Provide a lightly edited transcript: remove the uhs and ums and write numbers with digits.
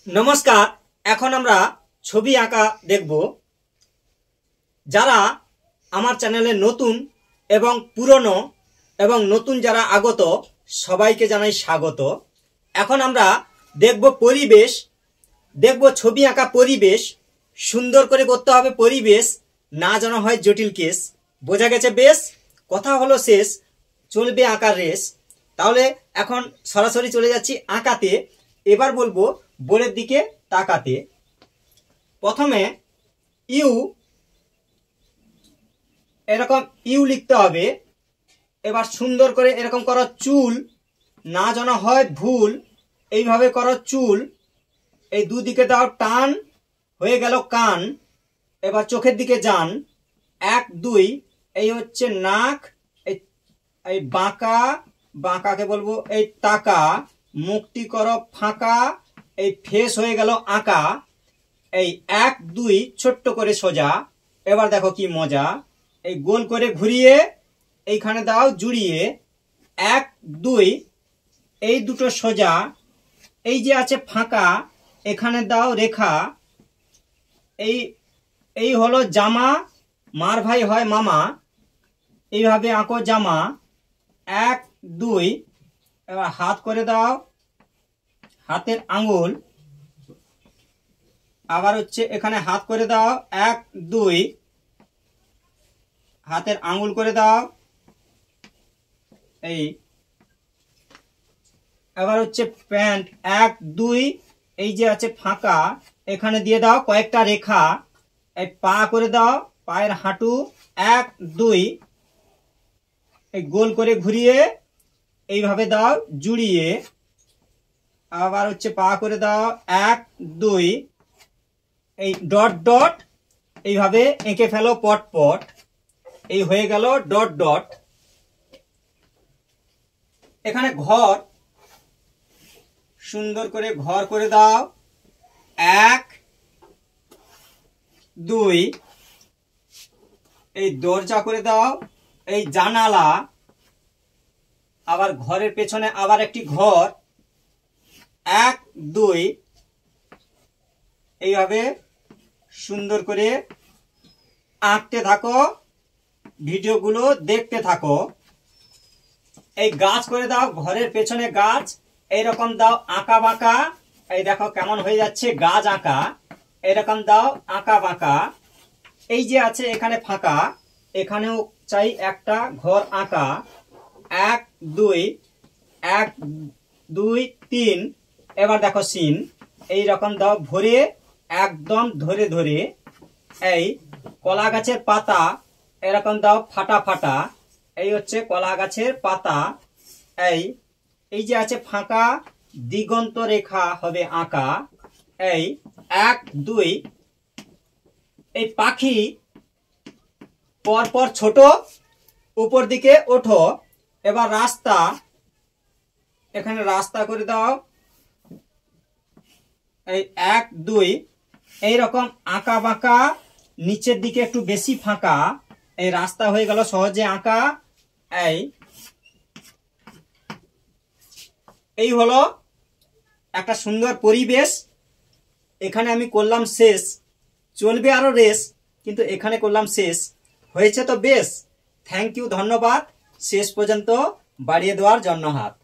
नमस्कार। এখন আমরা ছবি আঁকা দেখব। যারা আমার চ্যানেলে নতুন এবং পুরনো এবং নতুন যারা আগত সবাইকে জানাই স্বাগত। এখন আমরা দেখব পরিবেশ, দেখব ছবি আঁকা পরিবেশ। সুন্দর করে করতে হবে পরিবেশ, না যেন হয় জটিল কেস। বোঝা গেছে? বেশ, কথা হলো শেষ, চলবে আঁকার রেস। তাহলে এখন সরাসরি চলে যাচ্ছি আঁকাতে। এবার বলবো বোর্ডের দিকে তাকাতে। প্রথমে ইউ, এরকম ইউ লিখতে হবে। এবার সুন্দর করে এরকম করো চুল, না যেন হয় ভুল, এইভাবে করো চুল। এই দুদিকে দাও টান, হয়ে গেল কান। এবার চোখের দিকে যান, 1 2, এই হচ্ছে নাক। এই বাঁকা, বাঁকাকে বলবো এই তাকা। মুখটি করো ফাঁকা, এই ফেস হয়ে গেল আঁকা। এই 1 2 ছোট্ট করে সোজা। এবার দেখো কি মজা, এই গোল করে ঘুরিয়ে এইখানে দাও জুড়িয়ে। 1 2, এই দুটো সোজা। এই যে আছে ফাঁকা, এখানে দাও রেখা। এই হলো জামা, মার ভাই হয় মামা। এইভাবে আঁকো জামা। 1 2, এবার হাত করে দাও, হাতের আঙ্গুল। আবার হচ্ছে এখানে হাত করে দাও, 1 2, হাতের আঙ্গুল করে দাও। এই আবার হচ্ছে প্যান্ট, 1 2, এই যে আছে ফাঁকা, এখানে দিয়ে দাও কয়েকটা রেখা। এই পা করে দাও, পায়ের হাঁটু। 1 2, এই গোল করে ঘুরিয়ে এইভাবে দাও জুড়িয়ে। আবার হচ্ছে পা করে দাও, 1 2, এই ডট ডট এইভাবে এঁকে ফেলো পট পট। এই হয়ে গেল ডট ডট। এখানে ঘর, সুন্দর করে ঘর করে দাও। 1 2, এই দরজা করে দাও। এই জানালা। আবার ঘরের পেছনে আবার একটি ঘর। 1 2, এইভাবে সুন্দর করে আঁকতে থাকো, ভিডিওগুলো দেখতে থাকো। এই গাছ করে দাও, ঘরের পেছনে গাছ। এইরকম দাও আঁকা বাঁকা। এই দেখো কেমন হয়ে যাচ্ছে গাছ আঁকা। এরকম দাও আঁকা বাঁকা। এই যে আছে এখানে ফাঁকা, এখানেও চাই একটা ঘর আঁকা। 1 2, 1 2 3, এবার দেখো সিন। এই রকম দাও ভরে, একদম ধরে ধরে। এই কলা গাছের পাতা, এরকম দাও ফাটা ফাটা। এই হচ্ছে কলা গাছের পাতা। এই যে আছে ফাঁকা, দিগন্ত রেখা হবে আঁকা। এই 1 2, এই পাখি পরপর ছোট, উপর দিকে ওঠো। এবার রাস্তা, এখানে রাস্তা করে দাও। এই 1 2, এইরকম আঁকা বাঁকা, নিচের দিকে একটু বেশি ফাঁকা। এই রাস্তা হয়ে গেল সহজে আঁকা। এই হলো একটা সুন্দর পরিবেশ। এখানে আমি করলাম শেষ, চলবে আরো রেস, কিন্তু এখানে করলাম শেষ। হয়েছে তো বেশ। থ্যাংক ইউ, ধন্যবাদ শেষ পর্যন্ত বাড়িয়ে দেওয়ার জন্য হাত।